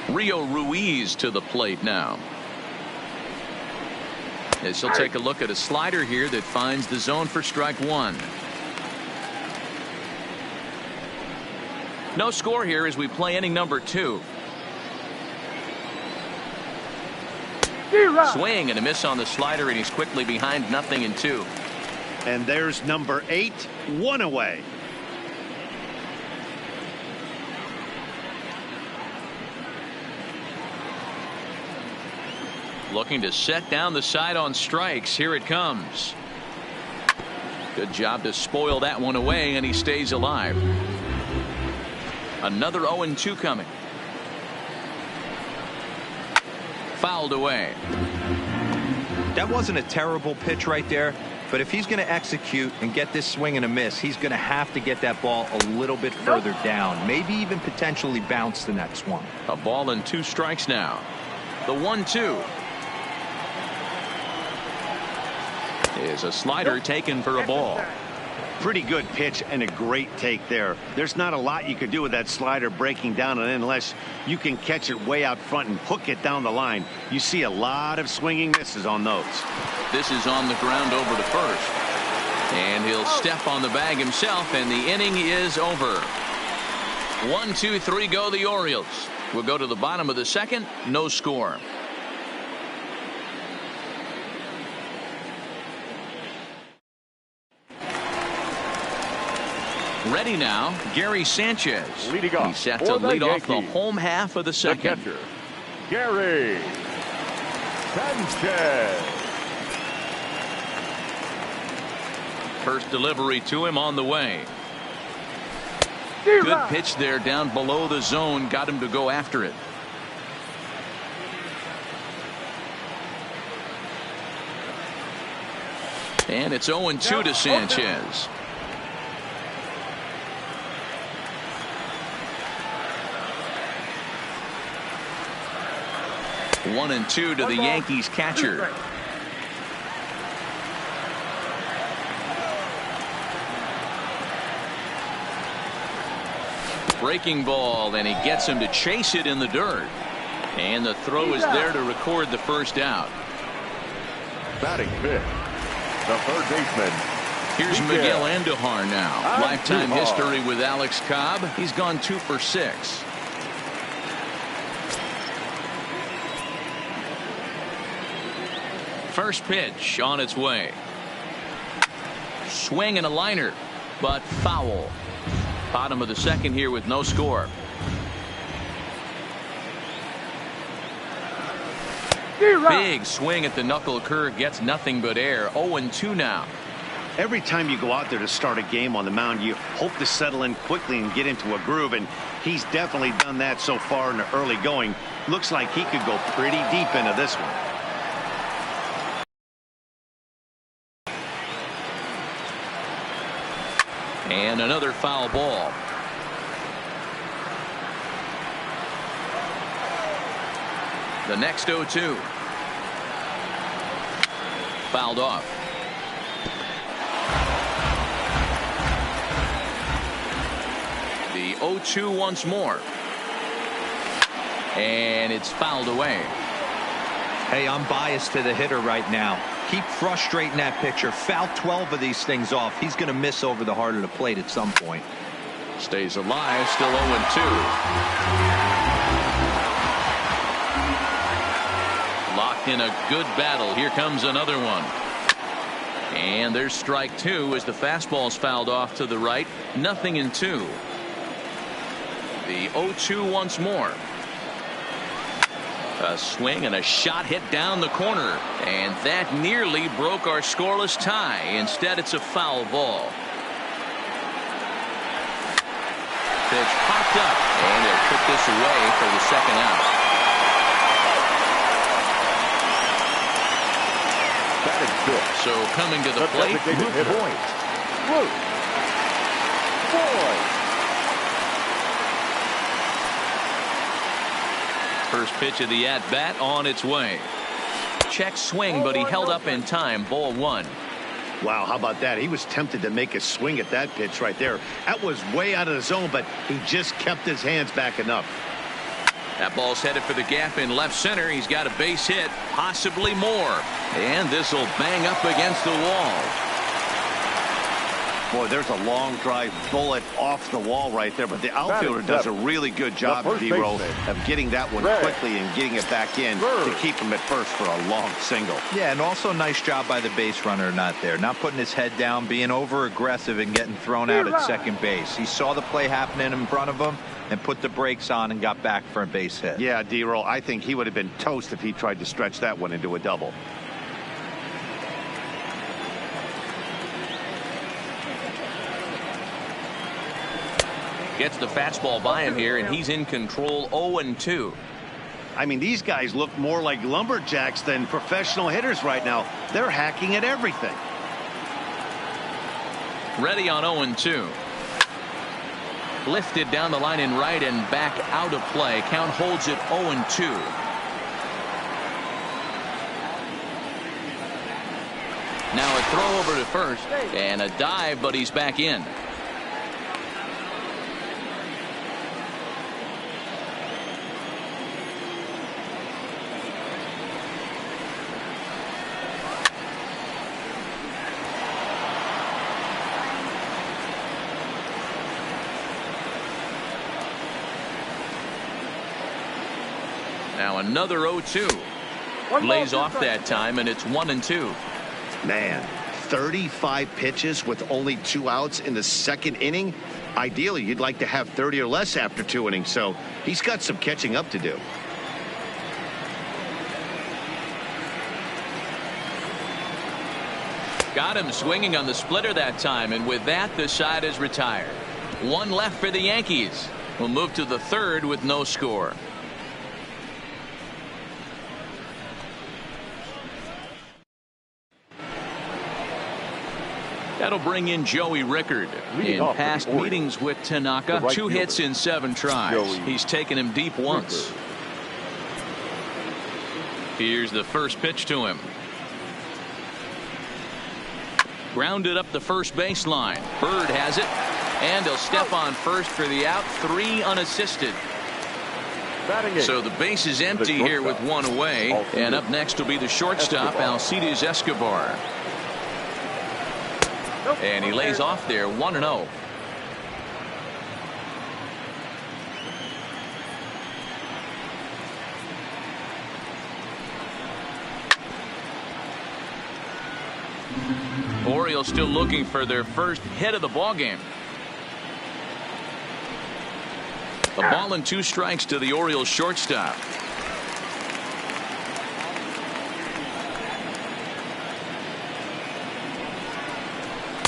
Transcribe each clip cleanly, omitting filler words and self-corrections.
Rio Ruiz to the plate now. As he'll take a look at a slider here that finds the zone for strike one. No score here as we play inning number 2. Swing and a miss on the slider, and he's quickly behind 0-2. And there's number 8, 1 away. Looking to set down the side on strikes. Here it comes. Good job to spoil that one away, and he stays alive. Another 0-2 coming. Fouled away. That wasn't a terrible pitch right there, but if he's going to execute and get this swing and a miss, he's going to have to get that ball a little bit further down, maybe even potentially bounce the next one. A ball and 2 strikes now. The 1-2 is a slider taken for a ball. Pretty good pitch and a great take there. There's not a lot you can do with that slider breaking down and in unless you can catch it way out front and hook it down the line. You see a lot of swinging misses on those. This is on the ground over to first. And he'll step on the bag himself, and the inning is over. 1, 2, 3 go the Orioles. We'll go to the bottom of the second. No score. Ready now, Gary Sanchez. Leading off He's set to lead off the home half of the second. The catcher, Gary Sanchez. First delivery to him on the way. Good pitch there down below the zone. Got him to go after it. And it's 0-2 to Sanchez. One and 2 to the Yankees catcher. Breaking ball, and he gets him to chase it in the dirt. And the throw is there to record the first out. Batting fifth, the third baseman. Here's Miguel Andujar now. Lifetime history with Alex Cobb. He's gone 2 for 6. First pitch on its way. Swing and a liner, but foul. Bottom of the second here with no score. Big swing at the knuckle curve, gets nothing but air. 0-2 now. Every time you go out there to start a game on the mound, you hope to settle in quickly and get into a groove, and he's definitely done that so far in the early going. Looks like he could go pretty deep into this one. And another foul ball. The next 0-2. Fouled off. The 0-2 once more. And it's fouled away. Hey, I'm biased to the hitter right now. Keep frustrating that pitcher. Foul 12 of these things off. He's going to miss over the heart of the plate at some point. Stays alive, still 0-2. Locked in a good battle. Here comes another one. And there's strike 2 as the fastball's fouled off to the right. 0-2. The 0-2 once more. A swing and a shot hit down the corner, and that nearly broke our scoreless tie. Instead, it's a foul ball. Pitch popped up, and they'll put this away for the second out. Batting fifth. So coming to the plate, Luke Voigt. Luke Voigt. First pitch of the at-bat on its way. Check swing, but he held up in time. Ball 1. Wow, how about that? He was tempted to make a swing at that pitch right there. That was way out of the zone, but he just kept his hands back enough. That ball's headed for the gap in left center. He's got a base hit, possibly more. And this will bang up against the wall. Boy, there's a long drive bullet off the wall right there, but the outfielder does a really good job, D-Roll, of getting that one quickly and getting it back in to keep him at first for a long single. Yeah, and also nice job by the base runner not there. Not putting his head down, being over-aggressive and getting thrown out at second base. He saw the play happening in front of him and put the brakes on and got back for a base hit. Yeah, D-Roll, I think he would have been toast if he tried to stretch that one into a double. Gets the fastball by him here, and he's in control. 0-2. I mean, these guys look more like lumberjacks than professional hitters right now. They're hacking at everything. Ready on 0-2. Lifted down the line in right and back out of play. Count holds it 0-2. Now a throw over to first and a dive, but he's back in. Now another 0-2. Lays off that time, and it's 1-2. Man, 35 pitches with only 2 outs in the second inning. Ideally, you'd like to have 30 or less after 2 innings, so he's got some catching up to do. Got him swinging on the splitter that time, and with that, the side is retired. 1 left for the Yankees. We'll move to the third with no score. That'll bring in Joey Rickard. In past meetings with Tanaka, 2 hits in 7 tries. He's taken him deep once. Here's the first pitch to him. Grounded up the first baseline. Bird has it, and he'll step on first for the out. 3 unassisted. So the base is empty here with 1 away, and up next will be the shortstop, Alcides Escobar. And he lays off there, 1-0. Orioles still looking for their first hit of the ballgame. A ball and 2 strikes to the Orioles shortstop.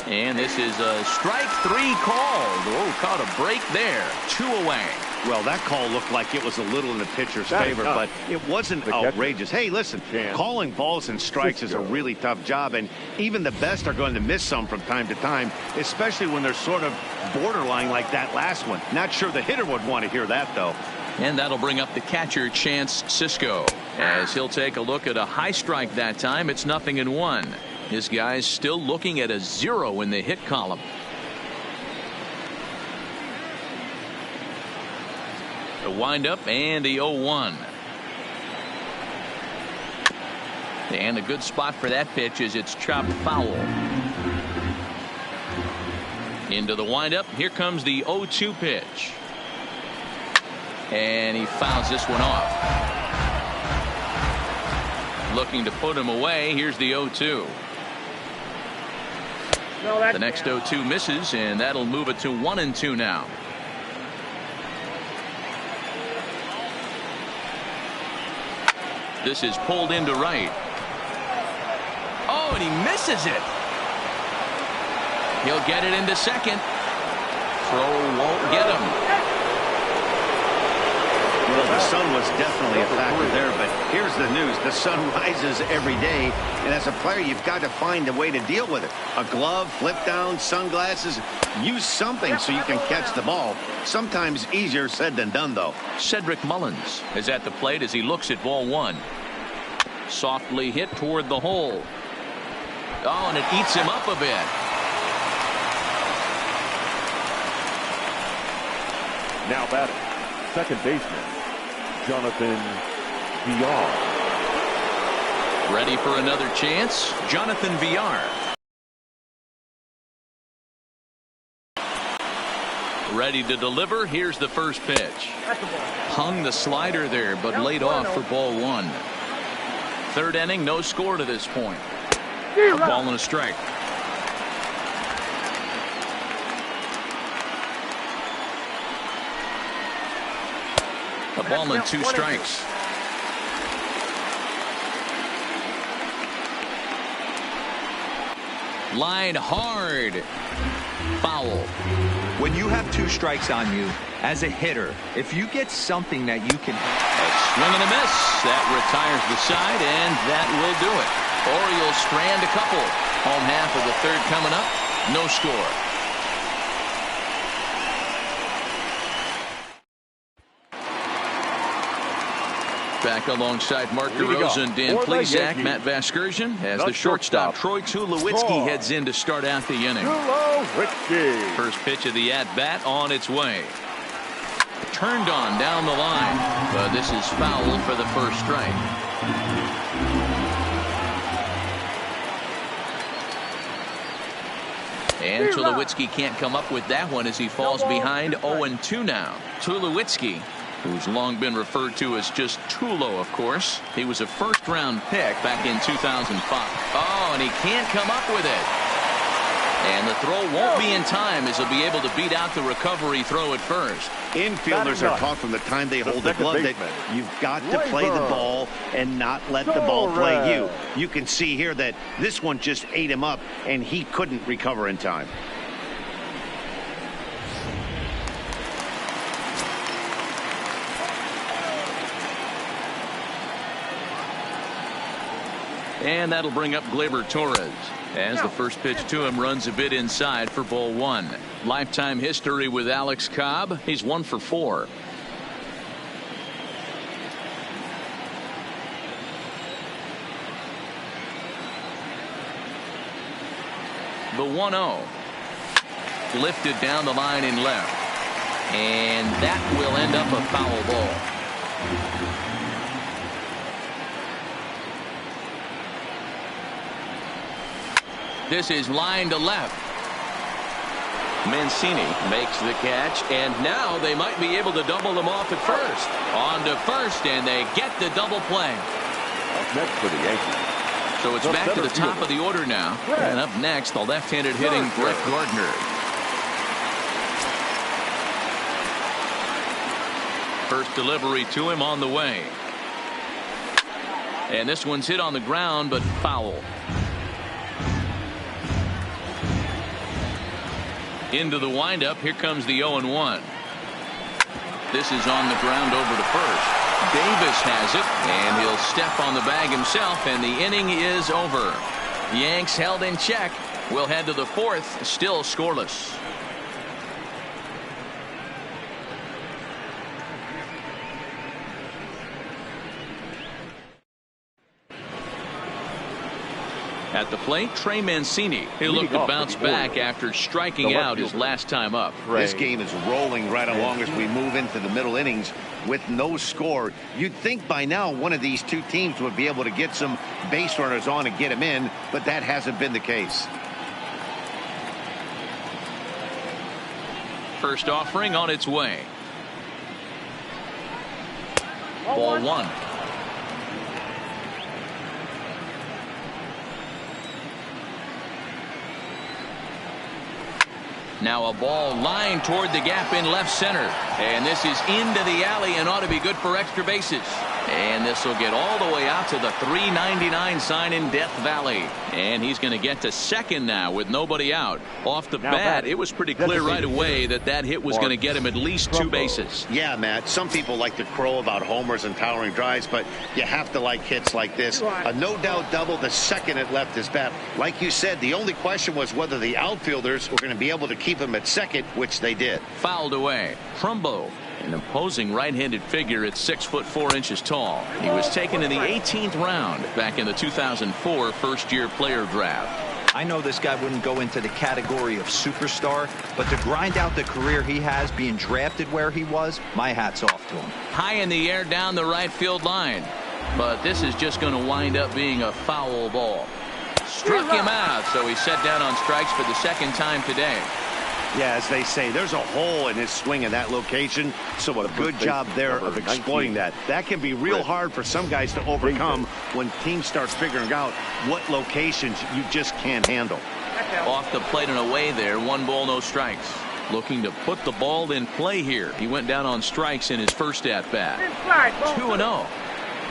And this is a strike 3 called. Oh, caught a break there. 2 away. Well, that call looked like it was a little in the pitcher's favor, but it wasn't outrageous. Hey, listen, calling balls and strikes is a really tough job, and even the best are going to miss some from time to time, especially when they're sort of borderline like that last one. Not sure the hitter would want to hear that, though. And that'll bring up the catcher, Chance Cisco, as he'll take a look at a high strike that time. It's 0-1. This guy's still looking at a 0 in the hit column. The windup and the 0-1. And a good spot for that pitch is it's chopped foul. Into the windup. Here comes the 0-2 pitch. And he fouls this one off. Looking to put him away. Here's the 0-2. The next 0-2 misses, and that'll move it to 1-2 now. This is pulled into right. Oh, and he misses it. He'll get it into second. Throw won't get him. Well, the sun was definitely a factor there, but here's the news. The sun rises every day, and as a player, you've got to find a way to deal with it. A glove, flip down, sunglasses. Use something so you can catch the ball. Sometimes easier said than done, though. Cedric Mullins is at the plate as he looks at ball 1. Softly hit toward the hole. Oh, and it eats him up a bit. Now batting, second baseman, Jonathan VR. Ready for another chance? Jonathan VR. Ready to deliver. Here's the first pitch. Hung the slider there, but laid off for ball one. Third inning, no score to this point. A ball and a strike. A ball and two strikes. Line hard. Foul. When you have two strikes on you, as a hitter, if you get something that you can... A swing and a miss. That retires the side, and that will do it. Orioles strand a couple. Home half of the third coming up. No score. Back alongside Mark DeRosa, Dan Plesac, Matt Vasgersian as the shortstop. Troy Tulowitzki heads in to start out the inning. First pitch of the at-bat on its way. Turned on down the line, but this is foul for the first strike. And Tulowitzki can't come up with that one as he falls behind 0-2 now. Tulowitzki, who's long been referred to as just Tulo, of course. He was a first-round pick back in 2005. Oh, and he can't come up with it. And the throw won't be in time as he'll be able to beat out the recovery throw at first. Infielders are taught from the time they hold the glove that you've got to play the ball and not let the ball play you. You can see here that this one just ate him up, and he couldn't recover in time. And that'll bring up Gleyber Torres as the first pitch to him runs a bit inside for ball one. Lifetime history with Alex Cobb. He's 1 for 4. The 1-0 lifted down the line in left, and that will end up a foul ball. This is line to left. Mancini makes the catch, and now they might be able to double them off at first. On to first, and they get the double play. Up next for the Yankees. So it's back to the top of the order now. And up next, the left-handed hitting Brett Gardner. First delivery to him on the way. And this one's hit on the ground, but foul. Into the windup. Here comes the 0-1. This is on the ground over to first. Davis has it, and he'll step on the bag himself, and the inning is over. Yanks held in check. We'll head to the fourth, still scoreless. At the plate, Trey Mancini. He'll look to bounce back after striking out his last time up. This game is rolling right along as we move into the middle innings with no score. You'd think by now one of these two teams would be able to get some base runners on and get them in, but that hasn't been the case. First offering on its way. Ball one. Now a ball lined toward the gap in left center. And this is into the alley and ought to be good for extra bases. And this will get all the way out to the 399 sign in Death Valley. And he's going to get to second now with nobody out. Off the bat, it was pretty clear right away that that hit was going to get him at least 2 bases. Yeah, Matt, some people like to crow about homers and towering drives, but you have to like hits like this. A no-doubt double the second it left his bat. Like you said, the only question was whether the outfielders were going to be able to keep him at second, which they did. Fouled away. Trumbo, an imposing right-handed figure at 6'4" tall. He was taken in the 18th round back in the 2004 first-year player draft. I know this guy wouldn't go into the category of superstar, but to grind out the career he has being drafted where he was, my hat's off to him. High in the air down the right field line. But this is just going to wind up being a foul ball. Struck him out, so he's set down on strikes for the second time today. Yeah, as they say, there's a hole in his swing in that location, so a good job there of exploiting that. That can be real hard for some guys to overcome when teams start figuring out what locations you just can't handle. Off the plate and away there, 1 ball, no strikes. Looking to put the ball in play here. He went down on strikes in his first at-bat. 2-0.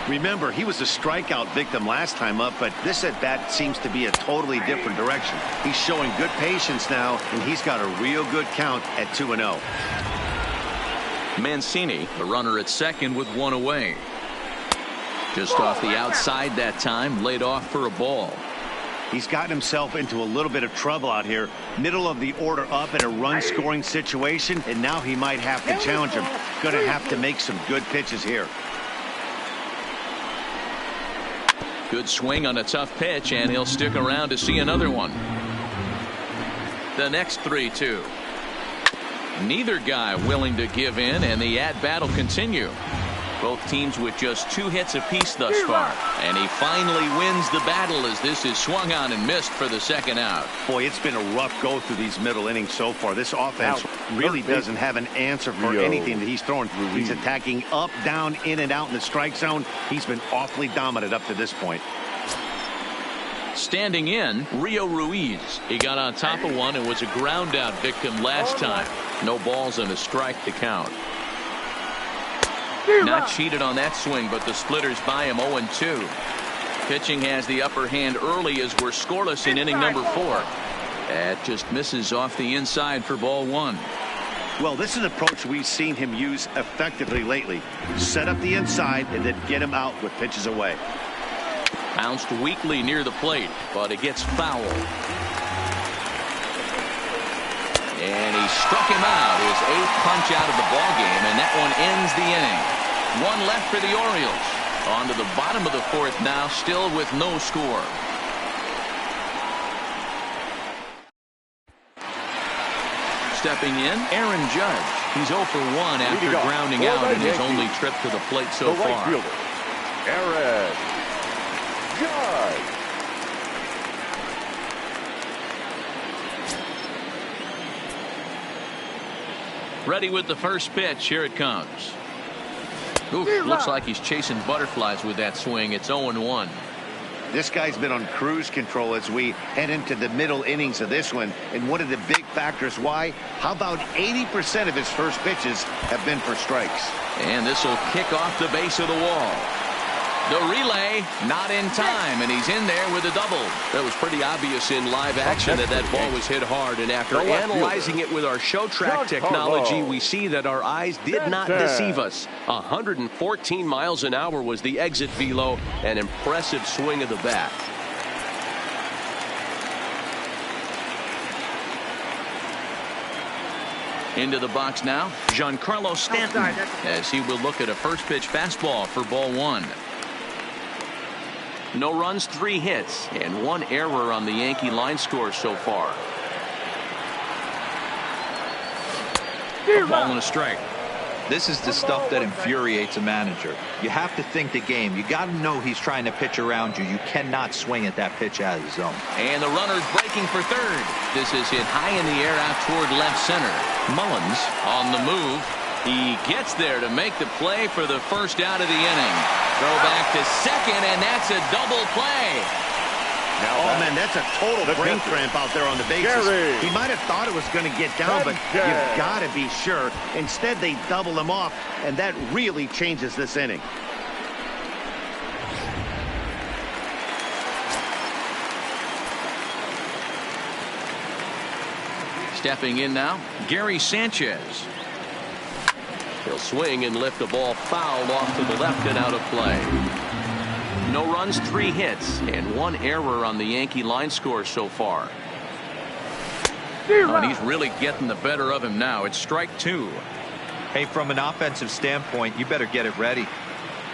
Remember, he was a strikeout victim last time up, but this at-bat seems to be a totally different direction. He's showing good patience now, and he's got a real good count at 2-0. Mancini, the runner at second with 1 away. Just off the outside that time, laid off for a ball. He's gotten himself into a little bit of trouble out here. Middle of the order up in a run-scoring situation, and now he might have to challenge him. Going to have to make some good pitches here. Good swing on a tough pitch, and he'll stick around to see another one. The next 3-2. Neither guy willing to give in, and the at-bat will continue. Both teams with just 2 hits apiece thus far. And he finally wins the battle as this is swung on and missed for the second out. Boy, it's been a rough go through these middle innings so far. This offense really doesn't have an answer for anything that he's throwing. He's attacking up, down, in and out in the strike zone. He's been awfully dominant up to this point. Standing in, Rio Ruiz. He got on top of one and was a ground out victim last time. No balls and a strike to count. Not cheated on that swing, but the splitters by him 0-2. Pitching has the upper hand early as we're scoreless in inning number 4. That just misses off the inside for ball 1. Well, this is an approach we've seen him use effectively lately. Set up the inside and then get him out with pitches away. Bounced weakly near the plate, but it gets foul. And he struck him out, his 8th punch out of the ballgame, and that one ends the inning. 1 left for the Orioles. On to the bottom of the 4th now, still with no score. Stepping in, Aaron Judge. He's 0 for 1 after grounding out in his only trip to the plate so far. Aaron Judge. Ready with the first pitch. Here it comes. Ooh, looks like he's chasing butterflies with that swing. It's 0-1. This guy's been on cruise control as we head into the middle innings of this one. And one of the big factors why, how about 80% of his first pitches have been for strikes. And this will kick off the base of the wall. The relay not in time, and he's in there with a double. That was pretty obvious in live action that ball was hit hard, and after analyzing it with our show track technology, we see that our eyes did not deceive us. 114 miles an hour was the exit velo, an impressive swing of the bat. Into the box now, Giancarlo Stanton, as he will look at a first pitch fastball for ball 1. No runs, 3 hits, and 1 error on the Yankee line score so far. A ball and a strike. This is the stuff that infuriates a manager. You have to think the game. You got to know he's trying to pitch around you. You cannot swing at that pitch out of the zone. And the runner's breaking for third. This is hit high in the air out toward left center. Mullins on the move. He gets there to make the play for the first out of the inning. Throw back to second, and that's a double play. Oh, man, that's a total brain cramp out there on the bases. He might have thought it was going to get down, but you've got to be sure. Instead, they double him off, and that really changes this inning. Stepping in now, Gary Sanchez. He'll swing and lift the ball foul off to the left and out of play. No runs, 3 hits, and 1 error on the Yankee line score so far. And he's really getting the better of him now. It's strike 2. Hey, from an offensive standpoint, you better get it ready.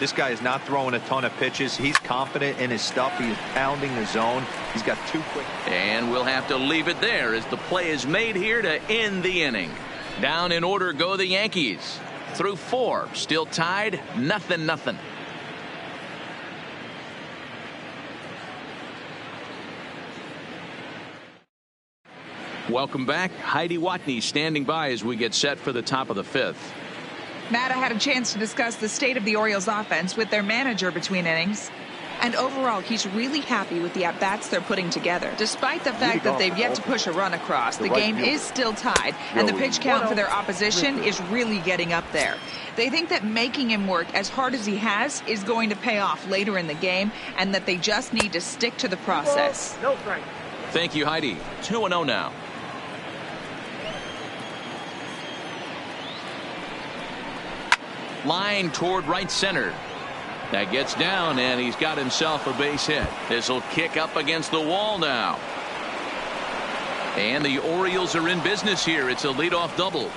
This guy is not throwing a ton of pitches. He's confident in his stuff. He is pounding the zone. He's got 2 quick. And we'll have to leave it there as the play is made here to end the inning. Down in order go the Yankees. Through 4, still tied, 0-0. Welcome back. Heidi Watney standing by as we get set for the top of the 5th. Matt, I had a chance to discuss the state of the Orioles offense with their manager between innings. And overall, he's really happy with the at-bats they're putting together. Despite the fact that they've yet to push a run across, the game is still tied, and the pitch count for their opposition is really getting up there. They think that making him work as hard as he has is going to pay off later in the game, and that they just need to stick to the process. No strike. Thank you, Heidi. 2-0 now. Line toward right center. That gets down, and he's got himself a base hit. This will kick up against the wall now. And the Orioles are in business here. It's a leadoff double.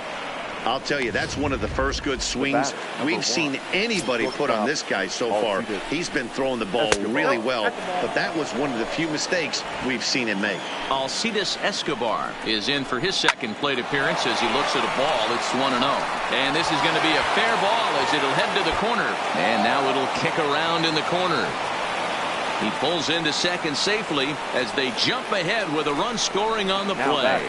I'll tell you, that's one of the first good swings we've seen anybody put on this guy so far. He's been throwing the ball really well, but that was one of the few mistakes we've seen him make. Alcides Escobar is in for his second plate appearance as he looks at a ball. It's 1-0. And this is going to be a fair ball as it'll head to the corner. And now it'll kick around in the corner. He pulls into second safely as they jump ahead with a run scoring on the play.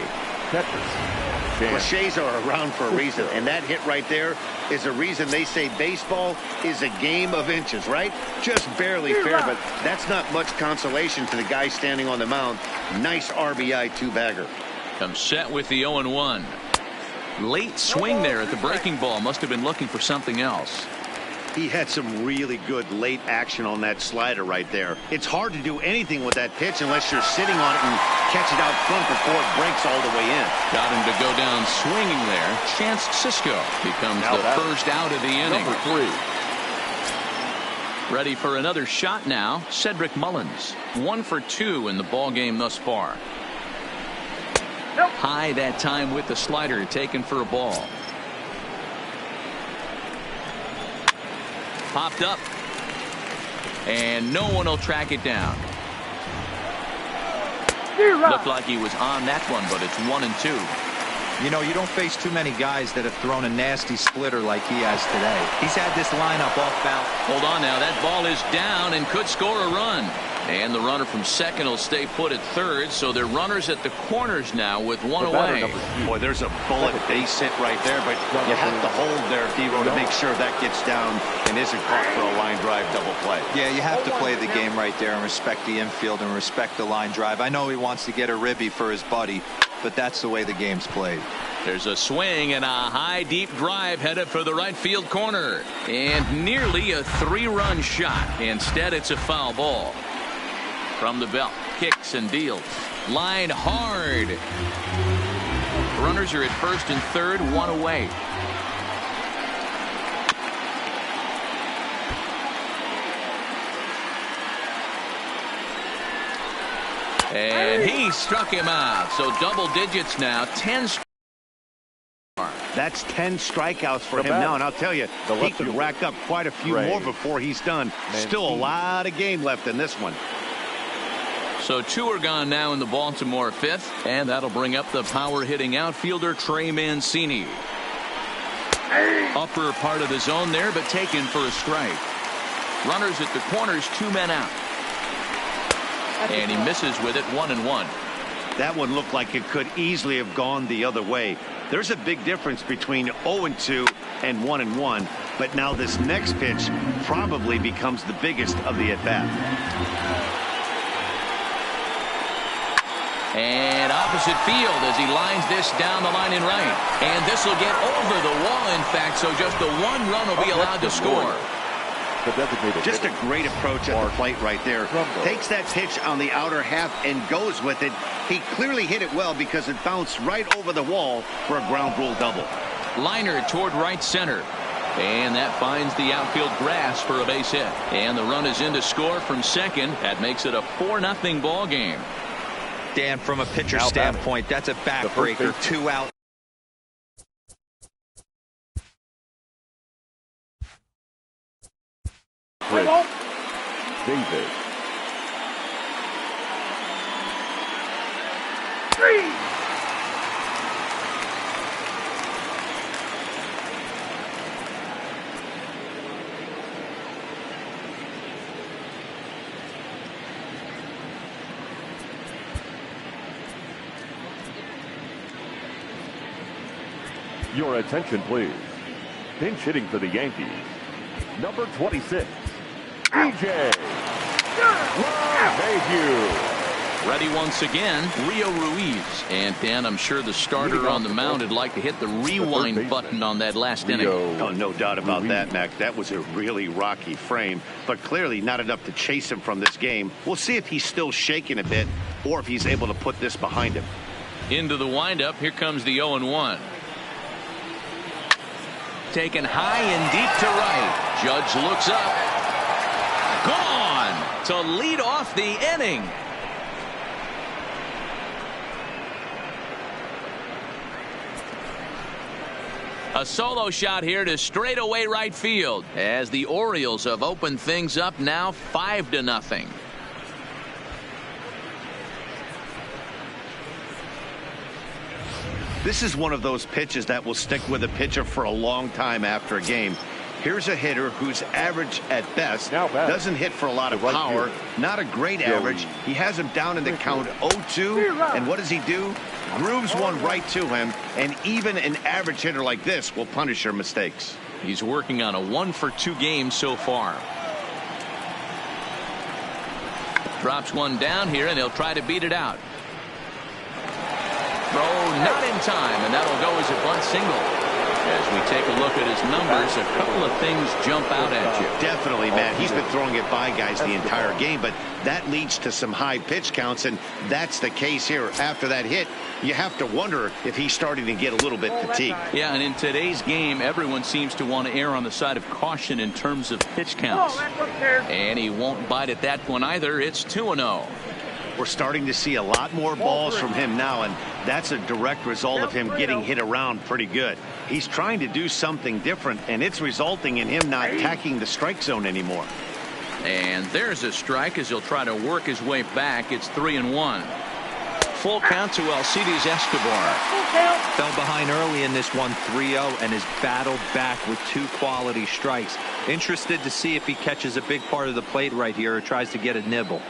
Cliches are around for a reason, and that hit right there is a reason they say baseball is a game of inches, right? Just barely fair, but that's not much consolation to the guy standing on the mound. Nice RBI two-bagger. Comes set with the 0-1. Late swing there at the breaking ball. Must have been looking for something else. He had some really good late action on that slider right there. It's hard to do anything with that pitch unless you're sitting on it and catch it out front before it breaks all the way in. Got him to go down swinging there. Chance Sisco becomes the first out of the inning. Number 3. Ready for another shot now. Cedric Mullins. 1 for 2 in the ball game thus far. High that time with the slider, taken for a ball. Popped up. And no one will track it down. Looked like he was on that one, but it's 1-2. You know, you don't face too many guys that have thrown a nasty splitter like he has today. He's had this lineup off balance. Hold on now. That ball is down and could score a run. And the runner from second will stay put at third, so they're runners at the corners now with one away. Boy, there's a bullet base hit right there, but you have to hold there, Dero, to make sure that gets down and isn't caught for a line drive double play. Yeah, you have to play the game right there and respect the infield and respect the line drive. I know he wants to get a ribby for his buddy, but that's the way the game's played. There's a swing and a high deep drive headed for the right field corner. And nearly a 3-run shot. Instead, it's a foul ball. From the belt, kicks and deals. Line hard. Runners are at first and third, one away. And he struck him out. So double digits now. 10. That's 10 strikeouts for him now, and I'll tell you, he could rack up quite a few more before he's done. Still a lot of game left in this one. So 2 are gone now in the Baltimore 5th, and that'll bring up the power-hitting outfielder Trey Mancini. Upper part of the zone there, but taken for a strike. Runners at the corners, 2 men out. And he misses with it, 1-1. That one looked like it could easily have gone the other way. There's a big difference between 0-2 and 1-1, but now this next pitch probably becomes the biggest of the at-bat. And opposite field as he lines this down the line in right. And this will get over the wall, in fact, so just the 1 run will be allowed to score. Just a great approach at the plate right there. Takes that pitch on the outer half and goes with it. He clearly hit it well because it bounced right over the wall for a ground rule double. Liner toward right center. And that finds the outfield grass for a base hit. And the run is in to score from second. That makes it a 4-0 ball game. Dan, from a pitcher standpoint, that's a backbreaker. 2 out. Chris Davis. 3. Your attention, please. Pinch hitting for the Yankees, number 26, DJ LeMahieu. Ready once again, Rio Ruiz. And Dan, I'm sure the starter on the mound would like to hit the rewind button on that last inning. Oh, no doubt about that, Mac. That was a really rocky frame, but clearly not enough to chase him from this game. We'll see if he's still shaking a bit or if he's able to put this behind him. Into the windup, here comes the 0-1. Taken high and deep to right. Judge looks up. Gone to lead off the inning. A solo shot here to straightaway right field as the Orioles have opened things up now 5-0. This is one of those pitches that will stick with a pitcher for a long time after a game. Here's a hitter who's average at best, doesn't hit for a lot of power, not a great average. He has him down in the count 0-2, and what does he do? Grooves one right to him, and even an average hitter like this will punish your mistakes. He's working on a 1-for-2 game so far. Drops one down here, and he'll try to beat it out. Throw not in time, and that'll go as a bunt single. As we take a look at his numbers, a couple of things jump out at you. Definitely, Matt. He's been throwing it by guys the entire game, but that leads to some high pitch counts, and that's the case here. After that hit, you have to wonder if he's starting to get a little bit fatigued. Yeah, and in today's game, everyone seems to want to err on the side of caution in terms of pitch counts. And he won't bite at that one either. It's 2-0. We're starting to see a lot more balls from him now, and that's a direct result of him getting hit around pretty good. He's trying to do something different, and it's resulting in him not attacking the strike zone anymore. And there's a strike as he'll try to work his way back. It's 3-1. Full count to Alcides Escobar. Fell behind early in this one 3-0 and has battled back with 2 quality strikes. Interested to see if he catches a big part of the plate right here or tries to get a nibble.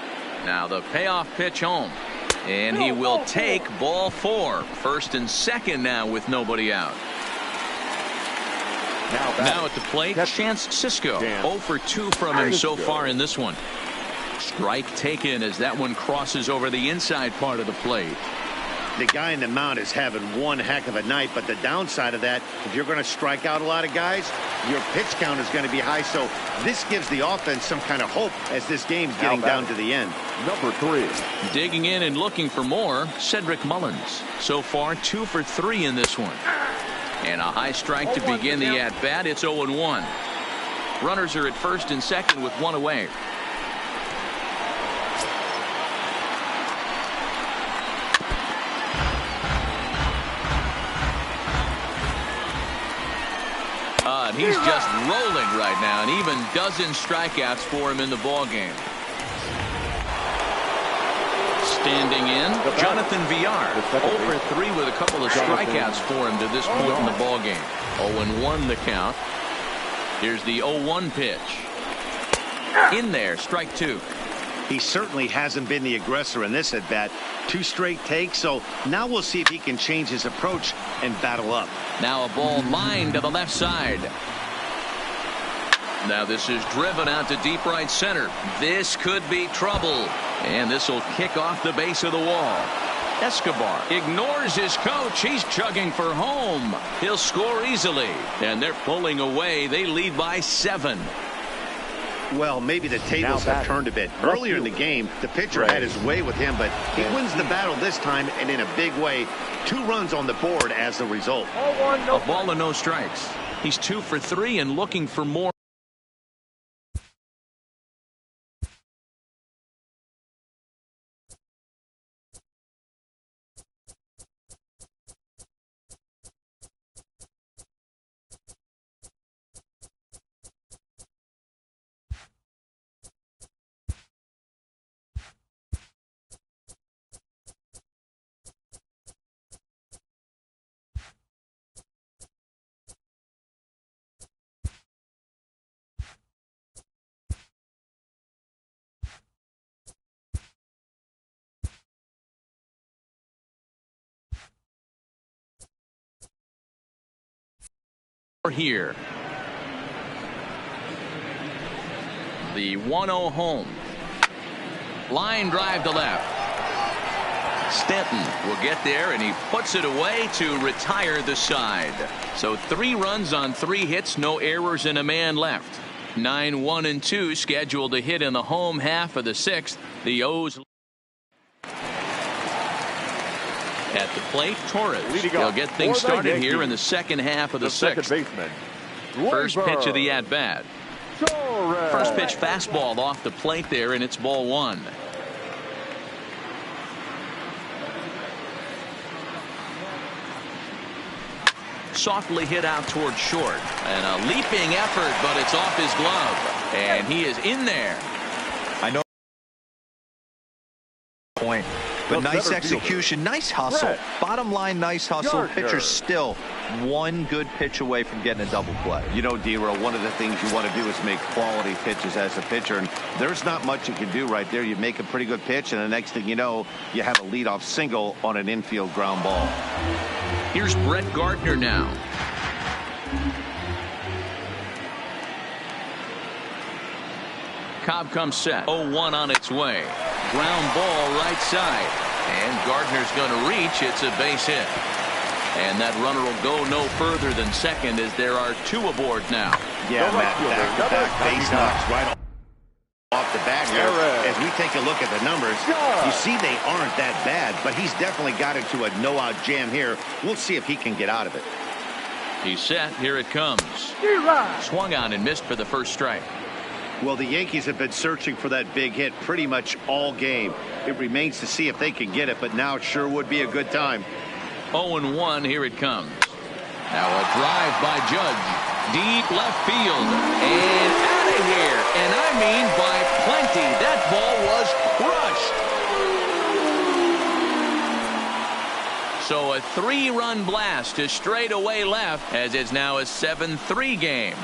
Now the payoff pitch home, and he will take ball 4. First and second now with nobody out. Now at the plate, Chance Sisco. 0-for-2 from him so far in this one. Strike taken as that one crosses over the inside part of the plate. The guy in the mound is having one heck of a night, but the downside of that, if you're going to strike out a lot of guys, your pitch count is going to be high. So this gives the offense some kind of hope as this game's getting down to the end. Number 3. Digging in and looking for more, Cedric Mullins. So far 2-for-3 in this one. And a high strike to begin the at-bat. It's 0-1. Runners are at first and second with one away. And he's just rolling right now, and even dozen strikeouts for him in the ball game. Standing in, Jonathan Villar, 0-for-3 with a couple of strikeouts for him to this point in the ball game. 0-1 the count. Here's the 0-1 pitch. In there, strike 2. He certainly hasn't been the aggressor in this at bat. 2 straight takes, so now we'll see if he can change his approach and battle up. Now a ball lined to the left side. Now this is driven out to deep right center. This could be trouble. And this will kick off the base of the wall. Escobar ignores his coach. He's chugging for home. He'll score easily. And they're pulling away. They lead by 7. Well, maybe the tables have turned a bit. Earlier in the game, the pitcher had his way with him, but he wins the battle this time, and in a big way. 2 runs on the board as the result. A ball and no strikes. He's 2-for-3 and looking for more. here. The 1-0 home. Line drive to left. Stanton will get there, and he puts it away to retire the side. So 3 runs on 3 hits, no errors, and a man left. 9-1 and 2 scheduled to hit in the home half of the 6th. The O's at the plate. Torres. He'll get things started here in the second half of the 6th. First pitch of the at-bat. First pitch fastball off the plate there, and it's ball 1. Softly hit out toward short, and a leaping effort, but it's off his glove, and he is in there. I know point, but nice execution, nice hustle. Bottom line, nice hustle. Pitcher's still 1 good pitch away from getting a double play. You know, D-Roll, one of the things you want to do is make quality pitches as a pitcher, and there's not much you can do right there. You make a pretty good pitch, and the next thing you know, you have a leadoff single on an infield ground ball. Here's Brett Gardner now. Cobb comes set. 0-1 on its way. Ground ball right side. And Gardner's going to reach. It's a base hit. And that runner will go no further than second as there are 2 aboard now. Yeah, Matt, back base knocks right off the bat here. As we take a look at the numbers, you see they aren't that bad, but he's definitely got into a no-out jam here. We'll see if he can get out of it. He's set. Here it comes. Swung on and missed for the first strike. Well, the Yankees have been searching for that big hit pretty much all game. It remains to see if they can get it, but now it sure would be a good time. 0-1. Here it comes. Now a drive by Judge. Deep left field. And out of here. And I mean by plenty. That ball was crushed. So a 3-run blast to straightaway left as it's now a 7-3 game.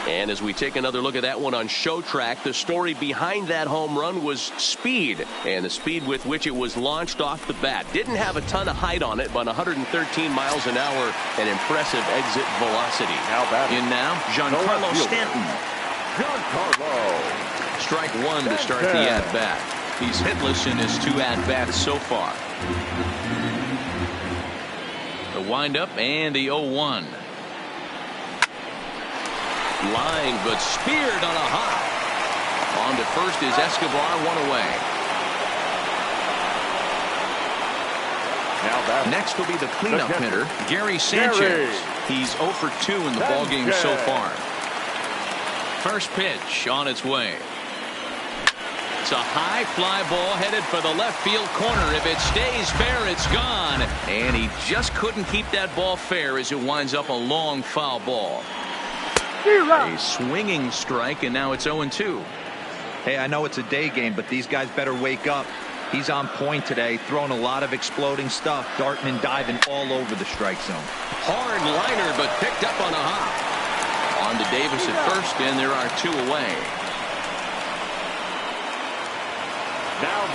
And as we take another look at that one on Show Track, the story behind that home run was speed, and the speed with which it was launched off the bat. Didn't have a ton of height on it, but 113 miles an hour, an impressive exit velocity. In now, Giancarlo Stanton. Giancarlo. Strike 1 to start the at-bat. He's hitless in his 2 at-bats so far. The windup and the 0-1. Line, but speared on a hop. On to first is Escobar, 1 away. Next will be the cleanup hitter, Gary Sanchez. He's 0 for 2 in the ballgame so far. First pitch on its way. It's a high fly ball headed for the left field corner. If it stays fair, it's gone. And he just couldn't keep that ball fair as it winds up a long foul ball. A swinging strike, and now it's 0-2. Hey, I know it's a day game, but these guys better wake up. He's on point today, throwing a lot of exploding stuff, darting and diving all over the strike zone. Hard liner, but picked up on a hop. On to Davis at first, and there are 2 away.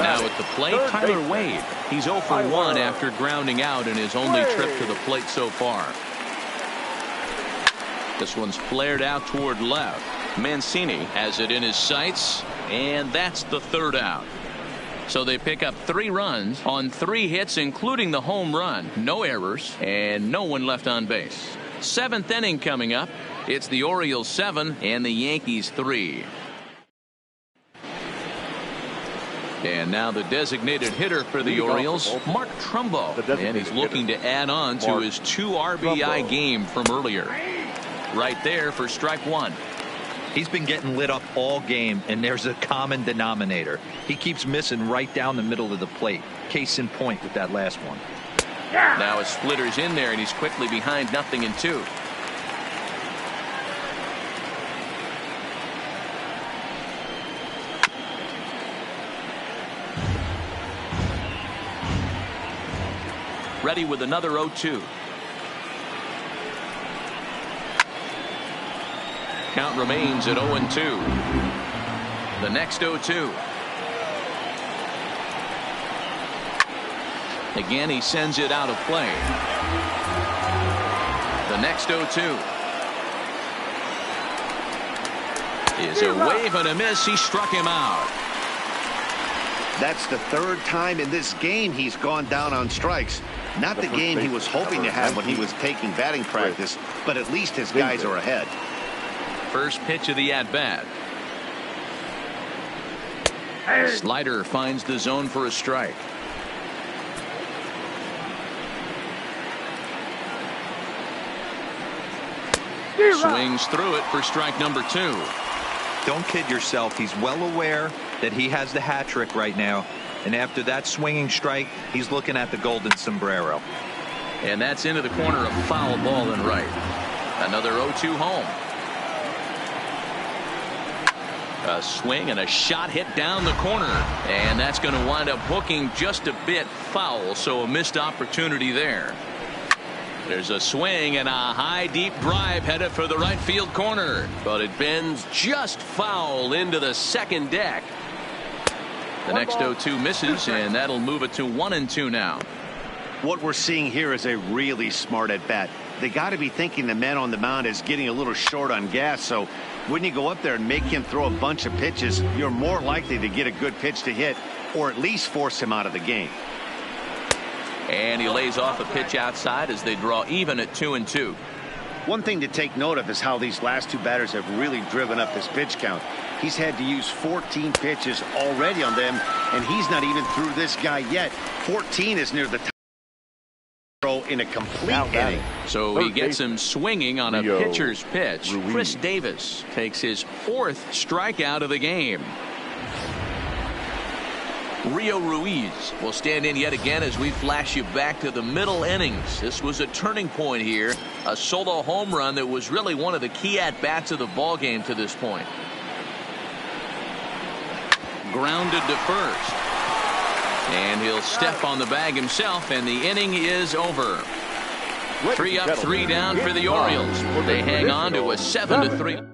Now at the plate, Tyler Wade. He's 0 for 1 after grounding out in his only trip to the plate so far. This one's flared out toward left. Mancini has it in his sights, and that's the 3rd out. So they pick up 3 runs on 3 hits, including the home run. No errors, and no one left on base. 7th inning coming up. It's the Orioles 7 and the Yankees 3. And now the designated hitter for the Orioles, Mark Trumbo. And he's looking to add on to his 2 RBI game from earlier. Right there for strike 1. He's been getting lit up all game, and there's a common denominator. He keeps missing right down the middle of the plate. Case in point with that last one. Now a splitter's in there, and he's quickly behind 0-2. Ready with another 0-2. Count remains at 0-2. The next 0-2. Again, he sends it out of play. The next 0-2 is a wave and a miss. He struck him out. That's the third time in this game he's gone down on strikes. Not the game he was hoping to have when he was taking batting practice, but at least his guys are ahead. First pitch of the at-bat. Slider finds the zone for a strike. Swings through it for strike number 2. Don't kid yourself. He's well aware that he has the hat trick right now. And after that swinging strike, he's looking at the golden sombrero. And that's into the corner, a foul ball and right. Another 0-2 home. A swing and a shot hit down the corner. And that's going to wind up hooking just a bit foul, so a missed opportunity there. There's a swing and a high deep drive headed for the right field corner, but it bends just foul into the second deck. The next 0-2 misses, and that'll move it to 1-2 now. What we're seeing here is a really smart at bat. They got to be thinking the man on the mound is getting a little short on gas, so when you go up there and make him throw a bunch of pitches, you're more likely to get a good pitch to hit or at least force him out of the game. And he lays off a pitch outside as they draw even at 2-2. One thing to take note of is how these last two batters have really driven up his pitch count. He's had to use 14 pitches already on them, and he's not even through this guy yet. 14 is near the top throw in a complete inning. So he gets him swinging on a pitcher's pitch. Chris Davis takes his 4th strikeout of the game. Rio Ruiz will stand in yet again as we flash you back to the middle innings. This was a turning point here, a solo home run that was really one of the key at-bats of the ball game to this point. Grounded to first, and he'll step on the bag himself, and the inning is over. 3 up, 3 down for the Orioles. They hang on to a 7-3.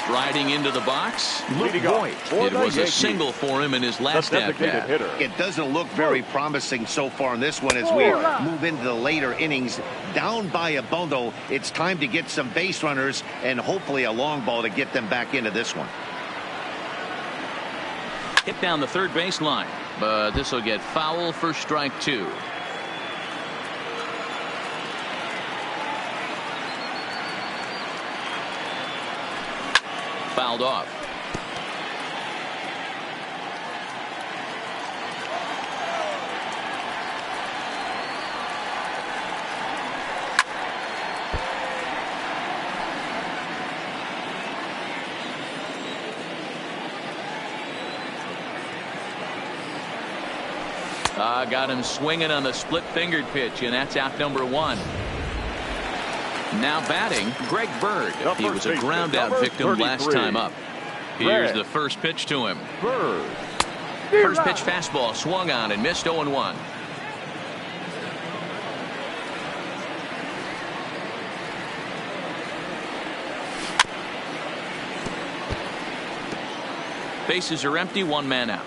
Striding into the box, Luke Voigt. It was a single for him in his last at-bat. It doesn't look very promising so far in this one as we move into the later innings. Down by a bundle, it's time to get some base runners and hopefully a long ball to get them back into this one. Hit down the third baseline, but this will get foul for strike 2. Fouled off. Got him swinging on the split-fingered pitch, and that's out number 1. Now batting, Greg Bird. He was a ground-out victim last time up. Here's the first pitch to him. First pitch fastball swung on and missed 0-1. Bases are empty, 1 man out.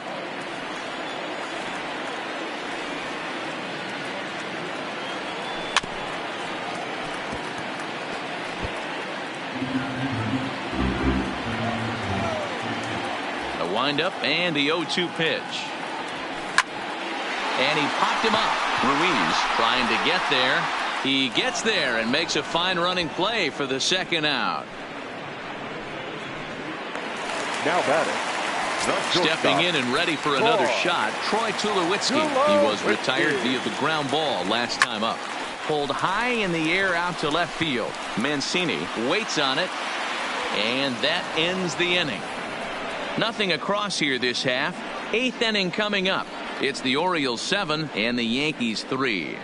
Up and the 0-2 pitch, and he popped him up. Ruiz trying to get there. He gets there and makes a fine running play for the second out. Now batting, stepping in and ready for another shot, Troy Tulowitzki. He was retired via the ground ball last time up. Pulled high in the air out to left field. Mancini waits on it, and that ends the inning. Nothing across here this half. 8th inning coming up. It's the Orioles 7 and the Yankees 3.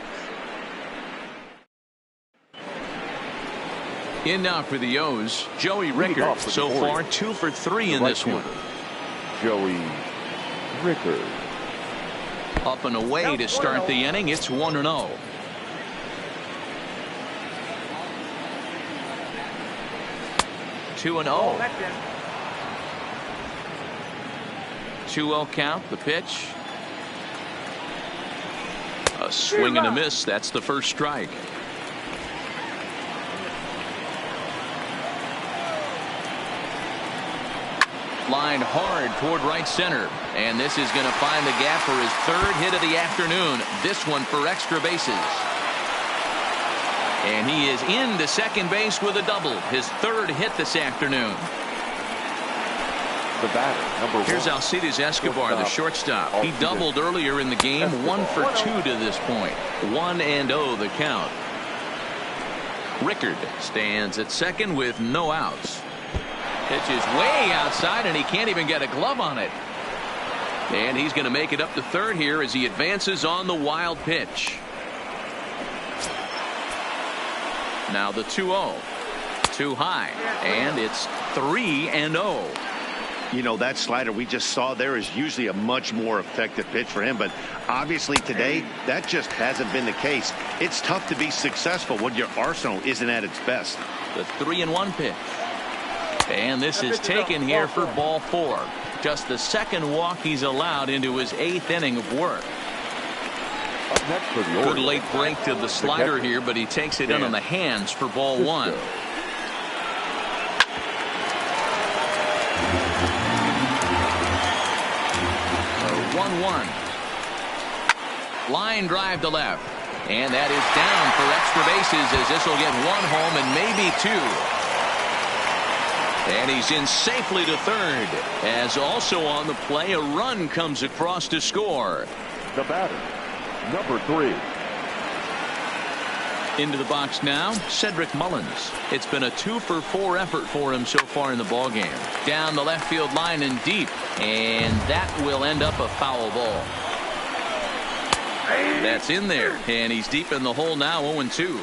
In now for the O's, Joey Rickard. So far 2 for 3 in this one. Joey Rickard. Up and away to start the inning. It's 1-0. 2-0. 2-0 count. The pitch. A swing and a miss. That's the first strike. Line hard toward right center, and this is going to find the gap for his third hit of the afternoon. This one for extra bases. And he is into second base with a double, his third hit this afternoon. The batter, number 1. Here's Alcides Escobar, the shortstop. He doubled earlier in the game, 1 for 2 to this point. 1-0 the count. Rickard stands at second with no outs. Pitch is way outside, and he can't even get a glove on it. And he's going to make it up to third here as he advances on the wild pitch. Now the 2-0. Too high, and it's 3-0. You know, that slider we just saw there is usually a much more effective pitch for him, but obviously today that just hasn't been the case. It's tough to be successful when your arsenal isn't at its best. The 3-1 pitch. And this is taken here for ball 4. Just the second walk he's allowed into his 8th inning of work. Up next for the Good late break to the slider here, but he takes it in on the hands for ball 1. 1-1. Line drive to left. And that is down for extra bases as this will get 1 home and maybe 2. And he's in safely to third, as also on the play a run comes across to score. The batter, number 3. Into the box now, Cedric Mullins. It's been a 2-for-4 effort for him so far in the ballgame. Down the left field line and deep, and that will end up a foul ball. That's in there, and he's deep in the hole now, 0-2.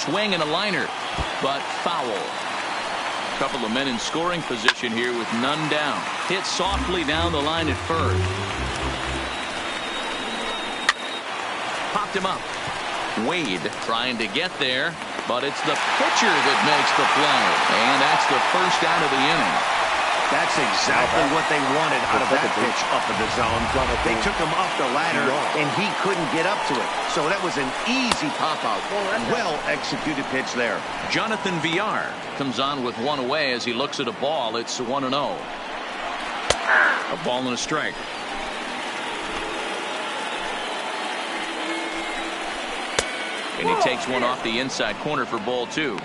Swing and a liner, but foul. A couple of men in scoring position here with none down. Hit softly down the line at first. Popped him up. Wade trying to get there, but it's the pitcher that makes the play, and that's the first out of the inning. That's exactly what they wanted out of that pitch up in the zone. They took him up the ladder, and he couldn't get up to it. So that was an easy pop-out. Well-executed pitch there. Jonathan Villar comes on with 1 away as he looks at a ball. It's 1-0. A ball and a strike. And he takes one off the inside corner for ball 2.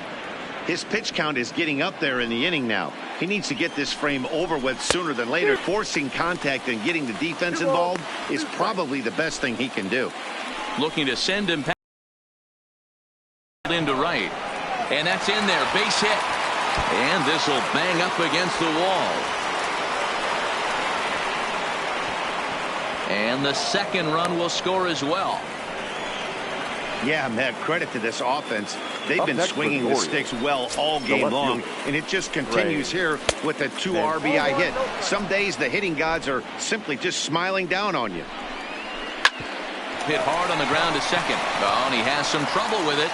His pitch count is getting up there in the inning now. He needs to get this frame over with sooner than later. Forcing contact and getting the defense involved is probably the best thing he can do. Looking to send him into right. And that's in there. Base hit. And this will bang up against the wall. And the second run will score as well. Yeah, man, credit to this offense. They've been swinging the sticks well all game long, and it just continues here with a 2 RBI hit. Some days the hitting gods are simply just smiling down on you. Hit hard on the ground to second. Oh, and he has some trouble with it.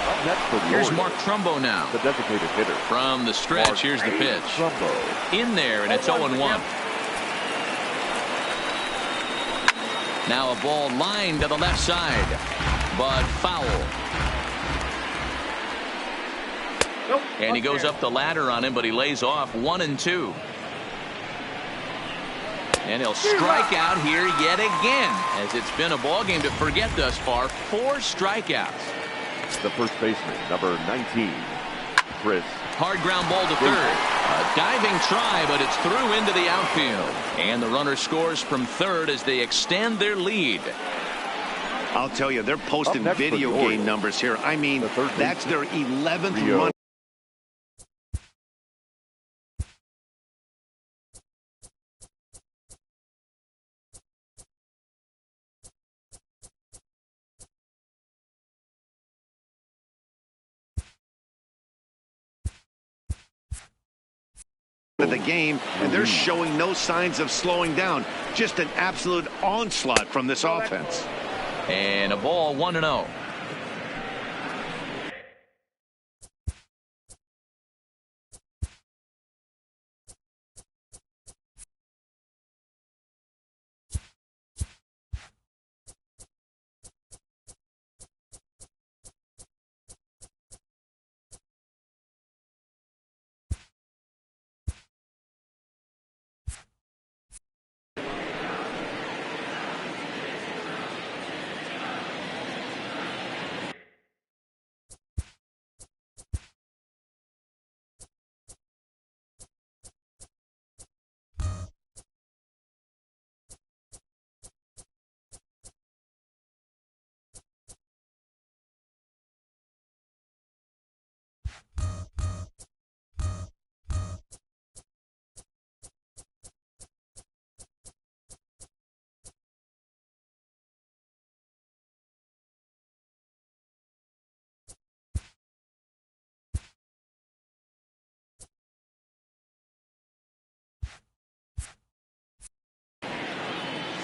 Up next for the Here's Orioles, Mark Trumbo now. the designated hitter. From the stretch, here's the pitch. Trumbo. In there, and it's 0-1. Now a ball lined to the left side, but foul. And he goes up the ladder on him, but he lays off 1-2. And he'll strike out here yet again, as it's been a ball game to forget thus far. 4 strikeouts. The first baseman, number 19, Chris. Hard ground ball to third. A diving try, but it's through into the outfield. And the runner scores from third as they extend their lead. I'll tell you, they're posting video game numbers here. I mean, that's their 11th run. of the game, and they're showing no signs of slowing down. Just an absolute onslaught from this offense. And a ball 1-0.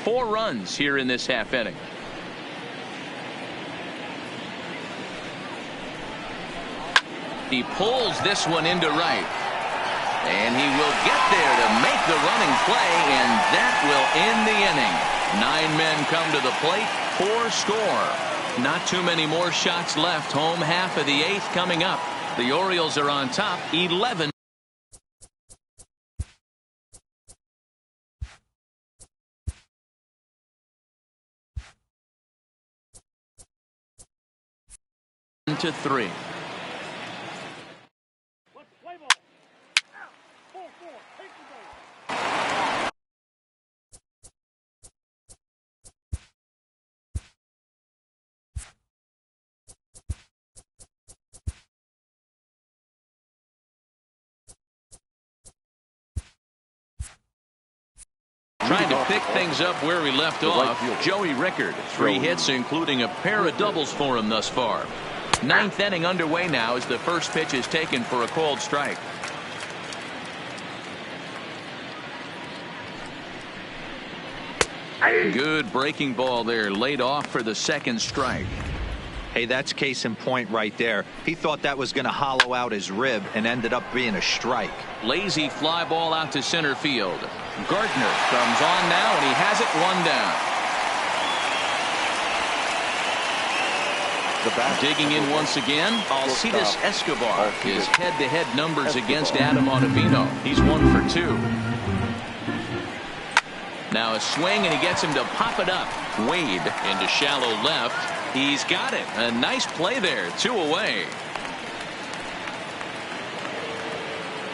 Four runs here in this half inning. He pulls this one into right. And he will get there to make the running play, and that will end the inning. 9 men come to the plate, 4 score. Not too many more shots left. Home half of the 8th coming up. The Orioles are on top, 11. To 3. Trying to pick things up where we left off. Joey Rickard, 3 hits, including a pair of doubles for him thus far. 9th inning underway now as the first pitch is taken for a called strike. Good breaking ball there, laid off for the second strike. Hey, that's case in point right there. He thought that was going to hollow out his rib and ended up being a strike. Lazy fly ball out to center field. Gardner comes on now, and he has it 1 down. Digging in once again, Alcides Escobar. His head-to-head numbers against Adam Ottavino. He's 1 for 2. Now a swing, and he gets him to pop it up. Wade into shallow left. He's got it. A nice play there. 2 away.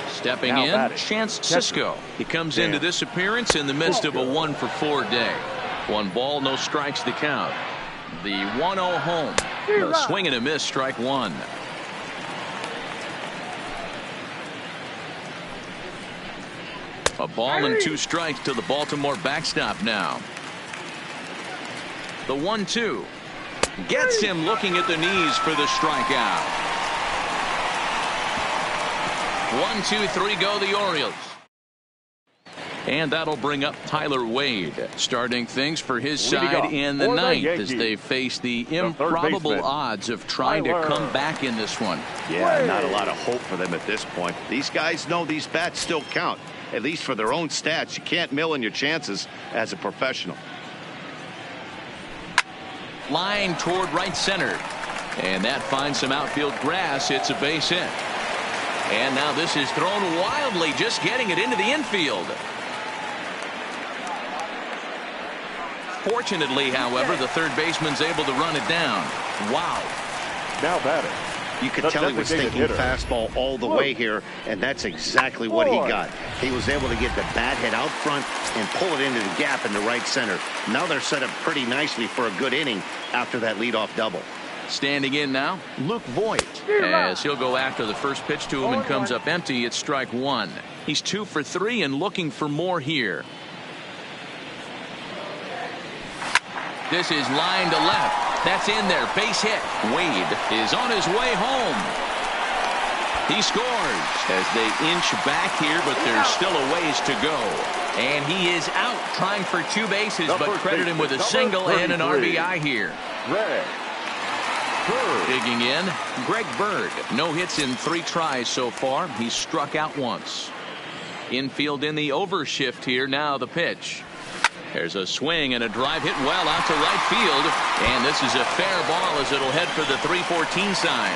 Stepping in, Chance Sisco. He comes into this appearance in the midst of a 1 for 4 day. 1 ball, no strikes to count. The 1-0 home. A swing and a miss, strike 1. A ball and 2 strikes to the Baltimore backstop now. The 1-2 gets him looking at the knees for the strikeout. 1, 2, 3 go the Orioles. And that'll bring up Tyler Wade, starting things for his side in the 9th as they face the improbable odds of trying to come back in this one. Yeah, not a lot of hope for them at this point. These guys know these bats still count, at least for their own stats. You can't mill in your chances as a professional. Line toward right center. And that finds some outfield grass. It's a base hit. And now this is thrown wildly, just getting it into the infield. Fortunately, however, the third baseman's able to run it down. Wow. Now batting. You could tell he was thinking fastball all the way here, and that's exactly what he got. He was able to get the bat head out front and pull it into the gap in the right center. Now they're set up pretty nicely for a good inning after that leadoff double. Standing in now, Luke Voigt, as he'll go after the first pitch to him and comes up empty. It's strike 1. He's 2 for 3 and looking for more here. This is line to left. That's in there. Base hit. Wade is on his way home. He scores as they inch back here, but there's still a ways to go. And he is out trying for 2 bases, but credit him with a single and an RBI here. Digging in, Greg Bird. No hits in 3 tries so far. He's struck out once. Infield in the overshift here. Now the pitch. There's a swing and a drive hit well out to right field. And this is a fair ball as it'll head for the 314 sign.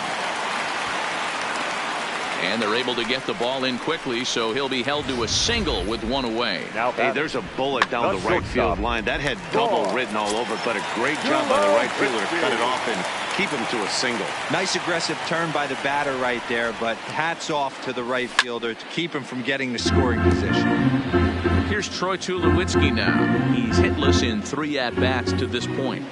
And they're able to get the ball in quickly, so he'll be held to a single with 1 away. Now, hey, there's a bullet down the right field line. That had double written all over, but a great job by the right fielder to cut it off and keep him to a single. Nice aggressive turn by the batter right there, but hats off to the right fielder to keep him from getting the scoring position. Here's Troy Tulowitzki now. He's hitless in 3 at-bats to this point.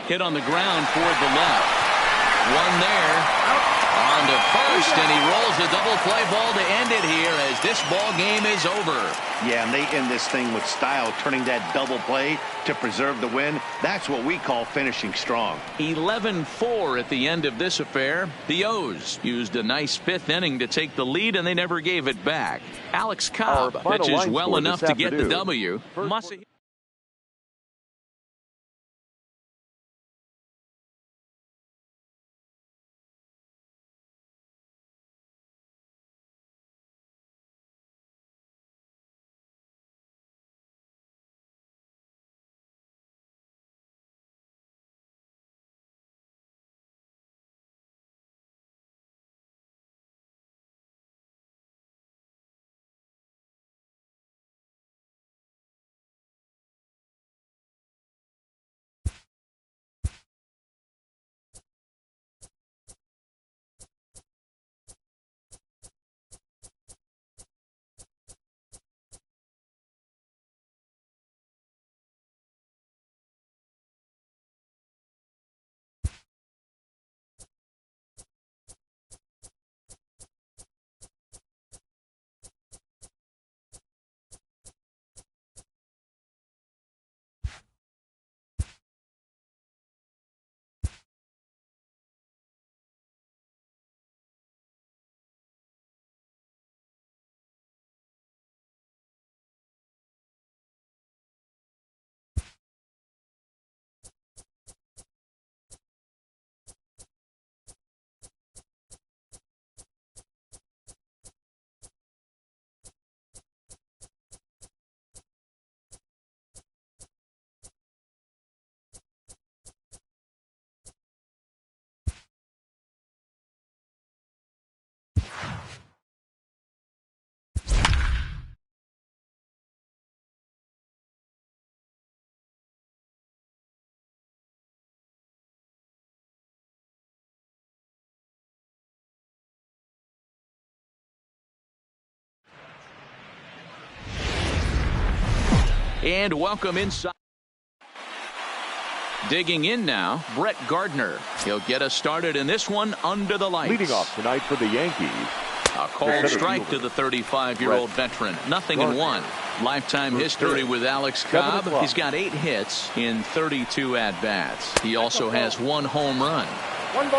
Hit on the ground toward the left. One there. On to first, and he rolls a double play ball to end it here as this ball game is over. Yeah, and they end this thing with style, turning that double play to preserve the win. That's what we call finishing strong. 11-4 at the end of this affair. The O's used a nice 5th inning to take the lead, and they never gave it back. Alex Cobb pitches well enough to get the W. And welcome inside. Digging in now, Brett Gardner. He'll get us started in this one under the lights. Leading off tonight for the Yankees. A cold strike to the 35-year-old veteran. 0-1. Lifetime history with Alex Cobb. He's got 8 hits in 32 at-bats. He also has 1 home run.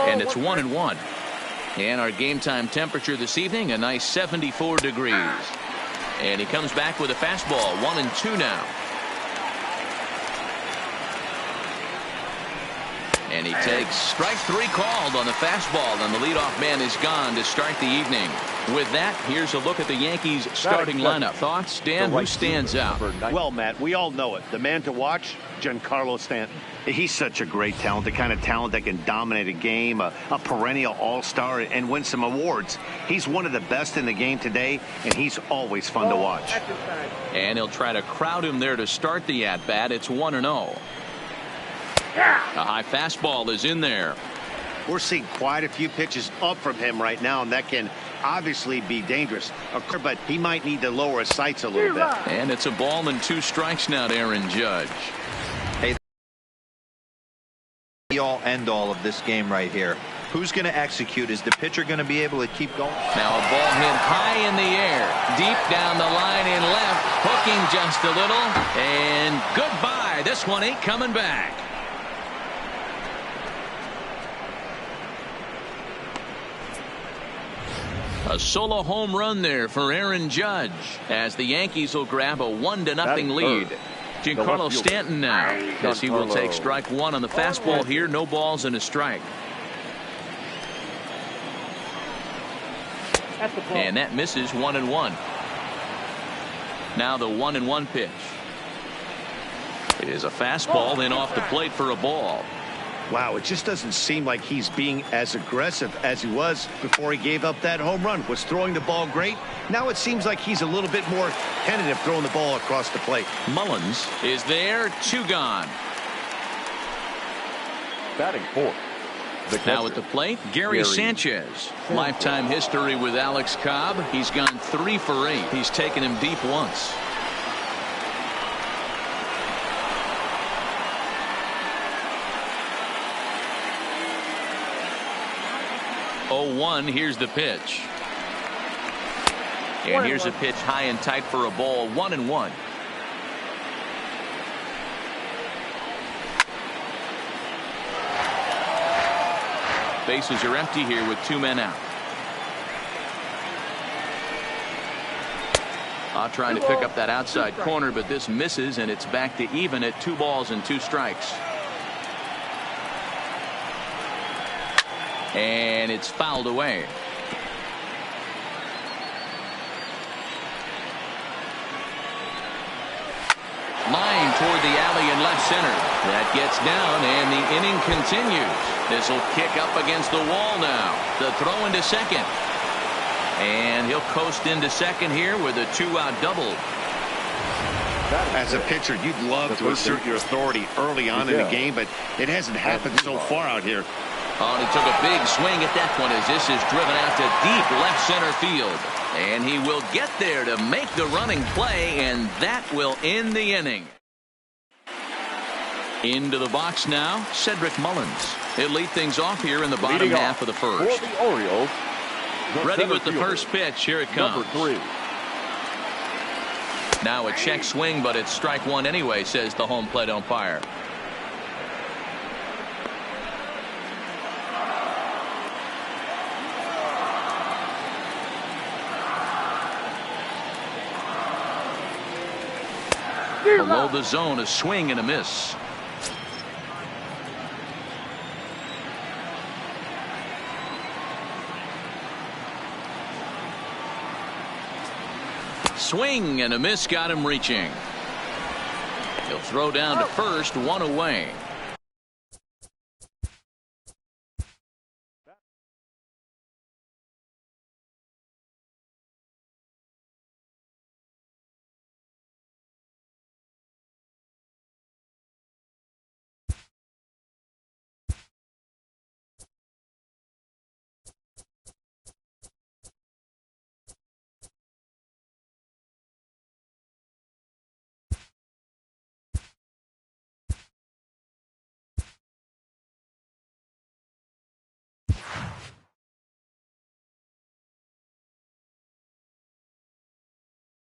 And it's 1-1. And our game time temperature this evening, a nice 74 degrees. And he comes back with a fastball. 1-2 now. And he takes strike 3 called on the fastball, and the leadoff man is gone to start the evening. With that, here's a look at the Yankees starting lineup. Thoughts, Dan? Who stands out? Well, Matt, we all know it. The man to watch, Giancarlo Stanton. He's such a great talent, the kind of talent that can dominate a game, a perennial all-star, and win some awards. He's one of the best in the game today, and he's always fun to watch. And he'll try to crowd him there to start the at-bat. It's 1-0. A high fastball is in there. We're seeing quite a few pitches up from him right now, and that can obviously be dangerous. But he might need to lower his sights a little bit. And it's a ball and 2 strikes now to Aaron Judge. The all end all of this game right here. Who's going to execute? Is the pitcher going to be able to keep going? Now a ball hit high in the air, deep down the line in left, hooking just a little, and goodbye. This one ain't coming back. A solo home run there for Aaron Judge as the Yankees will grab a 1-0 lead. Giancarlo Stanton now, as he will take strike one on the fastball here. No balls and a strike. And that misses 1-1. Now the 1-1 pitch. It is a fastball in off the plate for a ball. Wow, it just doesn't seem like he's being as aggressive as he was before he gave up that home run. Was throwing the ball great. Now it seems like he's a little bit more tentative throwing the ball across the plate. Mullins is there, 2 gone. Batting fourth. Now at the plate, Gary Sanchez. Lifetime history with Alex Cobb. He's gone 3 for 8. He's taken him deep once. Here's the pitch. And here's a pitch high and tight for a ball. 1-1. Bases are empty here with 2 men out. Trying to pick up that outside corner, but this misses, and it's back to even at 2 balls and 2 strikes. And it's fouled away. Line toward the alley in left center. That gets down, and the inning continues. This will kick up against the wall now. The throw into second. And he'll coast into second here with a 2-out double. As a pitcher, you'd love to assert your authority early on in the game, but it hasn't happened so far out here. Oh, and he took a big swing at that one as this is driven out to deep left center field. And he will get there to make the running play, and that will end the inning. Into the box now, Cedric Mullins. He'll lead things off here in the bottom half of the first. For the Orioles, ready with the first pitch. Here it comes. Number 3. Now a check swing, but it's strike one anyway, says the home plate umpire. Below the zone, a swing and a miss. Swing and a miss, got him reaching. He'll throw down to first, 1 away.